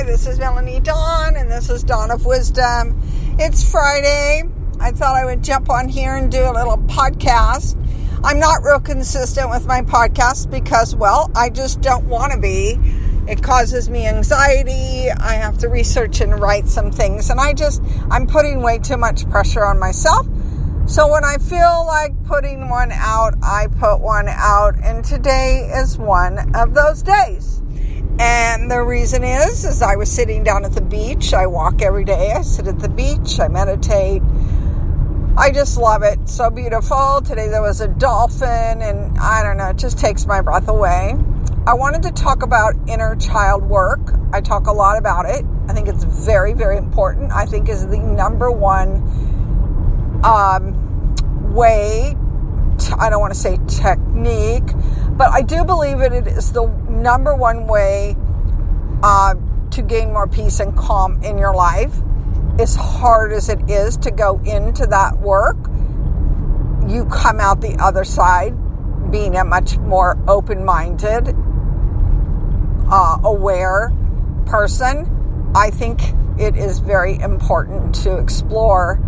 this is Melanie Dawn, and this is Dawn of Wisdom. It's Friday. I thought I would jump on here and do a little podcast. I'm not real consistent with my podcast because, well, I just don't want to be. It causes me anxiety. I have to research and write some things, and I'm putting way too much pressure on myself. So when I feel like putting one out, I put one out, and today is one of those days. And the reason is I was sitting down at the beach. I walk every day. I sit at the beach. I meditate. I just love it. So beautiful. Today there was a dolphin, and I don't know, it just takes my breath away. I wanted to talk about inner child work. I talk a lot about it. I think it's very, very important. I think is the number one way. I don't want to say technique, but I do believe it is the number one way to gain more peace and calm in your life. As hard as it is to go into that work, you come out the other side being a much more open-minded, aware person. I think it is very important to explore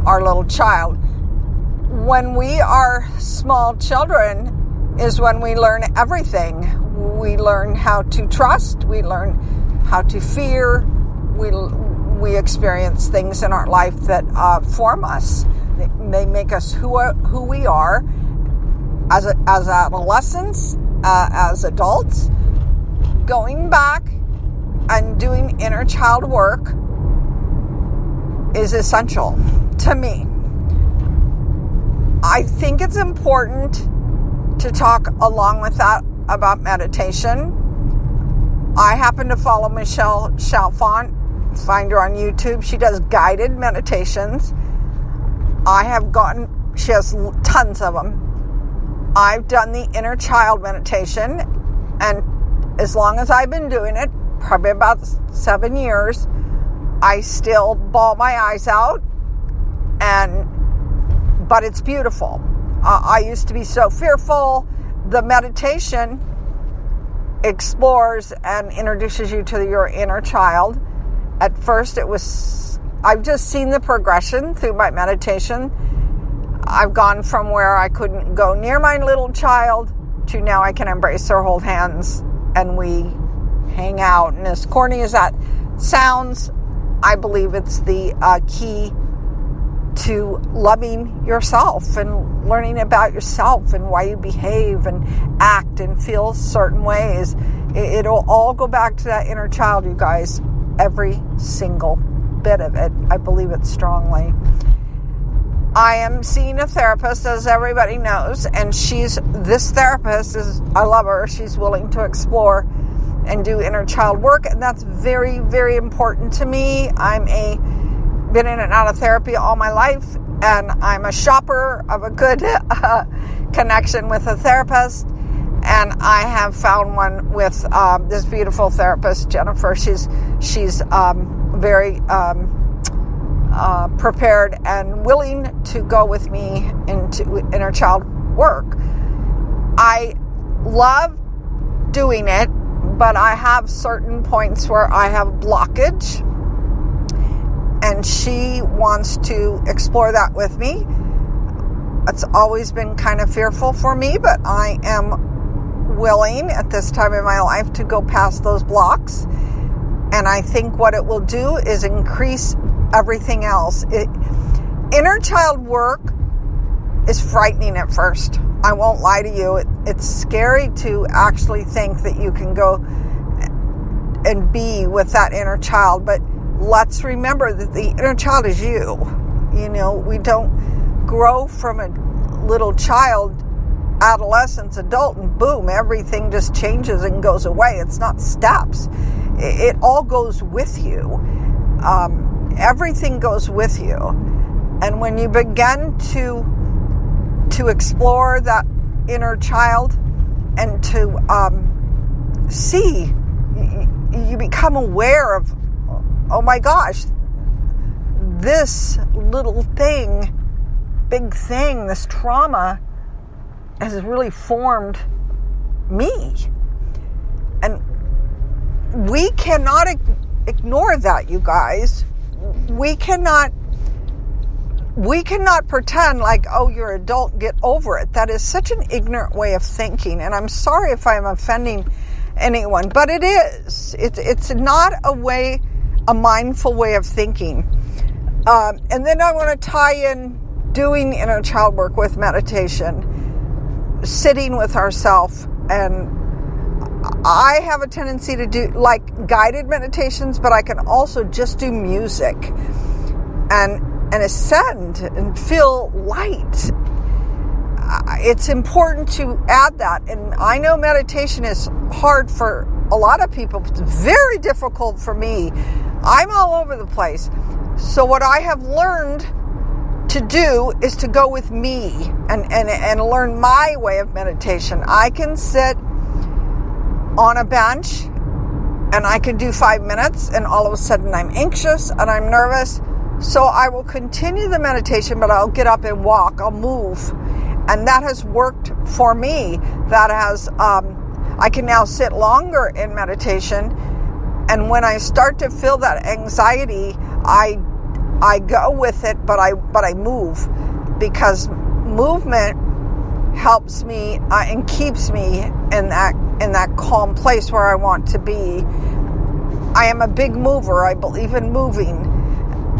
our little child. When we are small children is when we learn everything. We learn how to trust. We learn how to fear. We experience things in our life that form us. They make us who we are as adolescents, as adults. Going back and doing inner child work is essential to me. I think it's important to talk along with that about meditation. I happen to follow Michelle Chalfant. Find her on YouTube. She does guided meditations. She has tons of them. I've done the inner child meditation, and as long as I've been doing it, probably about 7 years, I still bawl my eyes out, but it's beautiful. I used to be so fearful. The meditation explores and introduces you to your inner child. At first, I've just seen the progression through my meditation. I've gone from where I couldn't go near my little child to now I can embrace her, hold hands, and we hang out. And as corny as that sounds, I believe it's the key to loving yourself and learning about yourself and why you behave and act and feel certain ways. It'll all go back to that inner child, you guys. Every single bit of it. I believe it strongly. I am seeing a therapist, as everybody knows, and this therapist I love her. She's willing to explore and do inner child work, and that's very, very important to me. Been in and out of therapy all my life, and I'm a shopper of a good connection with a therapist. And I have found one with this beautiful therapist, Jennifer. She's very prepared and willing to go with me into inner child work. I love doing it, but I have certain points where I have blockage, and she wants to explore that with me. It's always been kind of fearful for me, but I am willing at this time in my life to go past those blocks. And I think what it will do is increase everything else. Inner child work is frightening at first. I won't lie to you. It's scary to actually think that you can go and be with that inner child. But let's remember that the inner child is you. You know, we don't grow from a little child, adolescence, adult, and boom, everything just changes and goes away. It's not steps. It all goes with you. Everything goes with you. And when you begin to explore that inner child and to see, you become aware of, oh my gosh, this little thing, big thing, this trauma has really formed me. And we cannot ignore that, you guys. We cannot pretend like, oh, you're an adult, get over it. That is such an ignorant way of thinking. And I'm sorry if I'm offending anyone, but it is. It's not a mindful way of thinking. And then I want to tie in doing inner child work with meditation, sitting with ourselves. And I have a tendency to do like guided meditations, but I can also just do music and ascend and feel light. It's important to add that. And I know meditation is hard for a lot of people. It's very difficult for me. I'm all over the place. So what I have learned to do is to go with me and learn my way of meditation. I can sit on a bench and I can do 5 minutes, and all of a sudden I'm anxious and I'm nervous. So I will continue the meditation, but I'll get up and walk. I'll move. And that has worked for me. That has, I can now sit longer in meditation. And when I start to feel that anxiety, I go with it, but I move, because movement helps me and keeps me in that calm place where I want to be. I am a big mover. I believe in moving.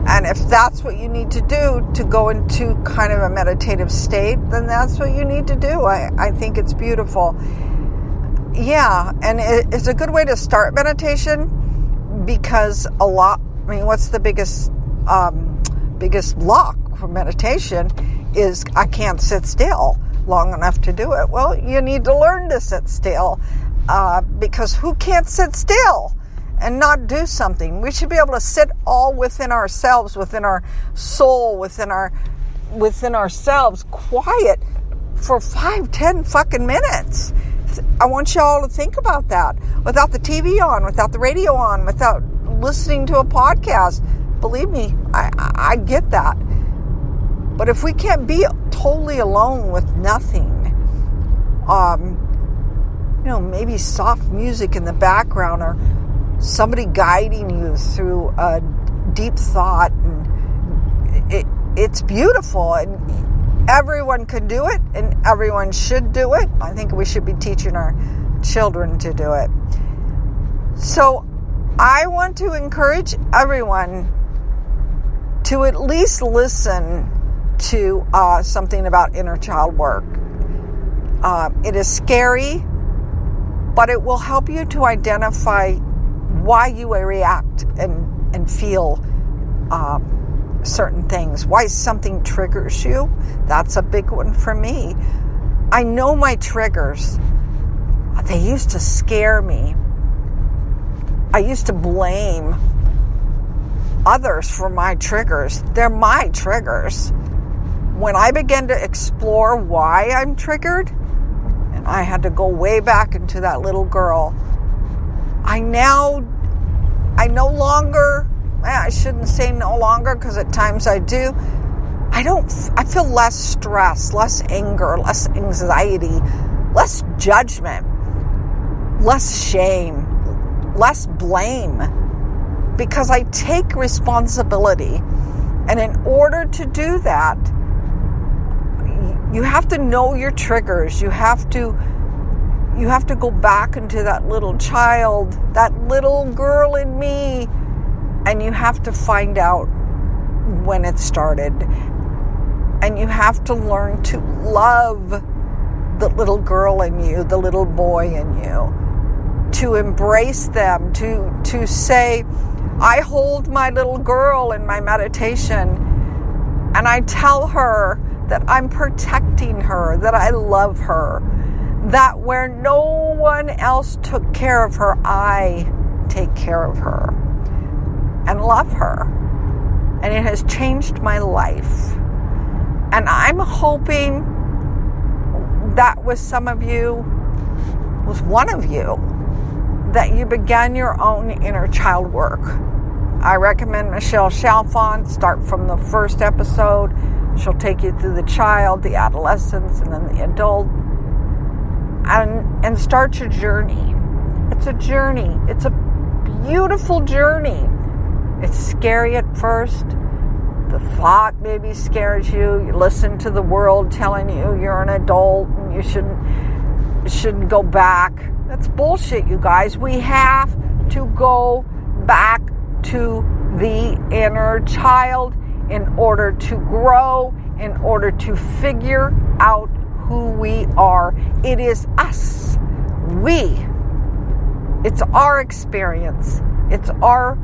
And if that's what you need to do to go into kind of a meditative state, then that's what you need to do. I think it's beautiful. Yeah, and it's a good way to start meditation, because what's the biggest block for meditation is I can't sit still long enough to do it. Well, you need to learn to sit still, because who can't sit still and not do something? We should be able to sit all within ourselves, within our soul, within ourselves, quiet for 5-10 fucking minutes. I want you all to think about that, without the TV on, without the radio on, without listening to a podcast. Believe me, I get that. But if we can't be totally alone with nothing, maybe soft music in the background, or somebody guiding you through a deep thought, and it's beautiful, and everyone can do it, and everyone should do it. I think we should be teaching our children to do it. So I want to encourage everyone to at least listen to something about inner child work. It is scary, but it will help you to identify why you react and feel certain things, why something triggers you. That's a big one for me. I know my triggers. They used to scare me. I used to blame others for my triggers. They're my triggers. When I began to explore why I'm triggered, and I had to go way back into that little girl, I no longer, I shouldn't say no longer, because at times I do. I feel less stress, less anger, less anxiety, less judgment, less shame, less blame, because I take responsibility. And in order to do that, you have to know your triggers. You have to go back into that little child, that little girl in me, and you have to find out when it started. And you have to learn to love the little girl in you, the little boy in you, to embrace them, to say, I hold my little girl in my meditation, and I tell her that I'm protecting her, that I love her, that where no one else took care of her, I take care of her and love her. And it has changed my life. And I'm hoping that with some of you, with one of you, that you began your own inner child work. I recommend Michelle Chalfant. Start from the first episode. She'll take you through the child, the adolescence, and then the adult. And start your journey. It's a journey. It's a beautiful journey. It's scary at first. The thought maybe scares you. You listen to the world telling you you're an adult and you shouldn't go back. That's bullshit, you guys. We have to go back to the inner child in order to grow, in order to figure out who we are. It is us. It's our experience. It's our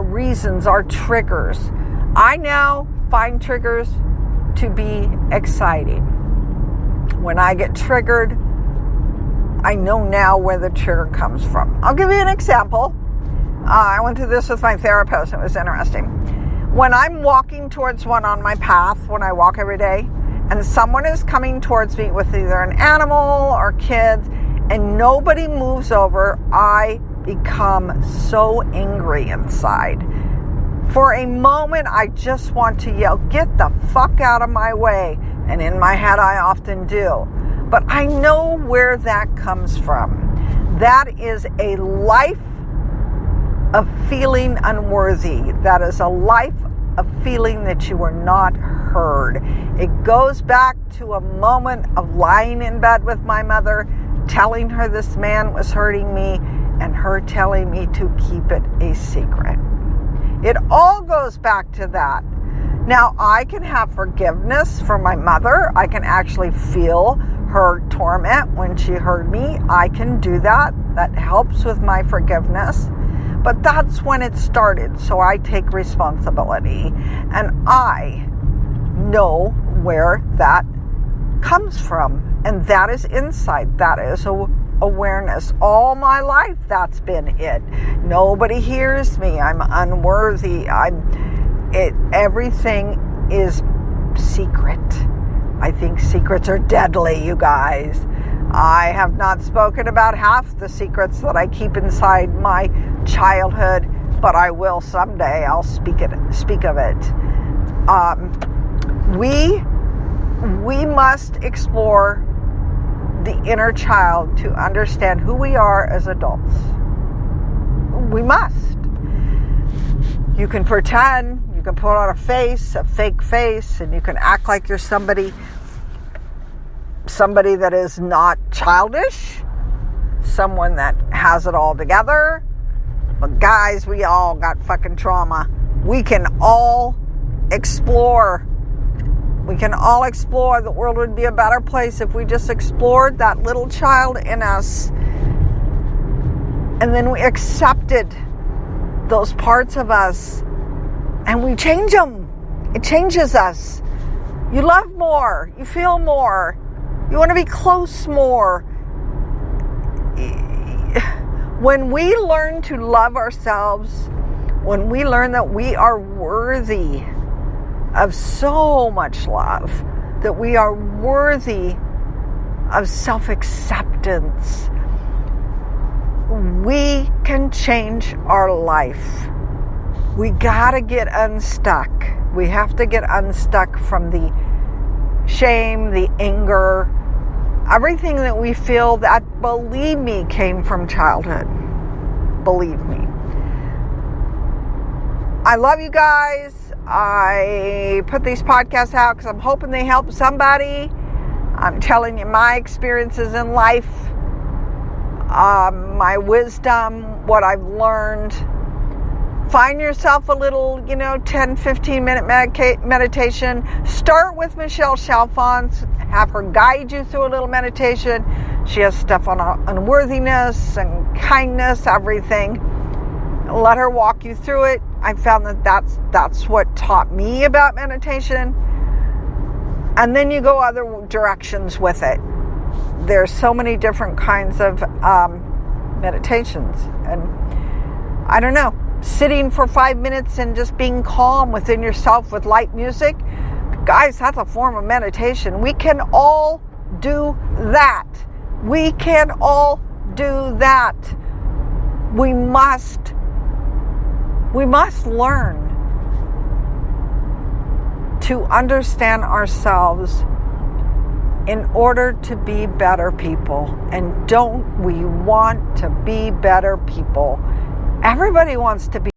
reasons, our triggers. I now find triggers to be exciting. When I get triggered, I know now where the trigger comes from. I'll give you an example. I went through this with my therapist. It was interesting. When I'm walking towards one on my path, when I walk every day, and someone is coming towards me with either an animal or kids, and nobody moves over, I become so angry inside. For a moment, I just want to yell, "Get the fuck out of my way." And in my head, I often do. But I know where that comes from. That is a life of feeling unworthy. That is a life of feeling that you were not heard. It goes back to a moment of lying in bed with my mother, telling her this man was hurting me, and her telling me to keep it a secret. It all goes back to that. Now, I can have forgiveness for my mother. I can actually feel her torment when she hurt me. I can do that. That helps with my forgiveness. But that's when it started. So I take responsibility. And I know where that comes from. And that is insight. That is awareness. All my life, that's been it. Nobody hears me. I'm unworthy. Everything is secret. I think secrets are deadly, you guys. I have not spoken about half the secrets that I keep inside my childhood, but I will someday. I'll speak of it. We must explore the inner child to understand who we are as adults. We must. You can pretend, you can put on a fake face, and you can act like you're somebody that is not childish, someone that has it all together. But guys, we all got fucking trauma. We can all explore. We can all explore. The world would be a better place if we just explored that little child in us. And then we accepted those parts of us and we change them. It changes us. You love more. You feel more. You want to be close more. When we learn to love ourselves, when we learn that we are worthy of so much love, that we are worthy of self-acceptance, we can change our life. We gotta get unstuck. We have to get unstuck from the shame, the anger, everything that we feel that, believe me, came from childhood. Believe me. I love you guys. I put these podcasts out because I'm hoping they help somebody. I'm telling you my experiences in life, my wisdom, what I've learned. Find yourself a little, 10, 15 minute meditation. Start with Michelle Chalfant. Have her guide you through a little meditation. She has stuff on unworthiness and kindness, everything. Let her walk you through it. I found that's what taught me about meditation. And then you go other directions with it. There's so many different kinds of meditations. And I don't know, sitting for 5 minutes and just being calm within yourself with light music, guys, that's a form of meditation. We can all do that. We can all do that. We must learn to understand ourselves in order to be better people. And don't we want to be better people? Everybody wants to be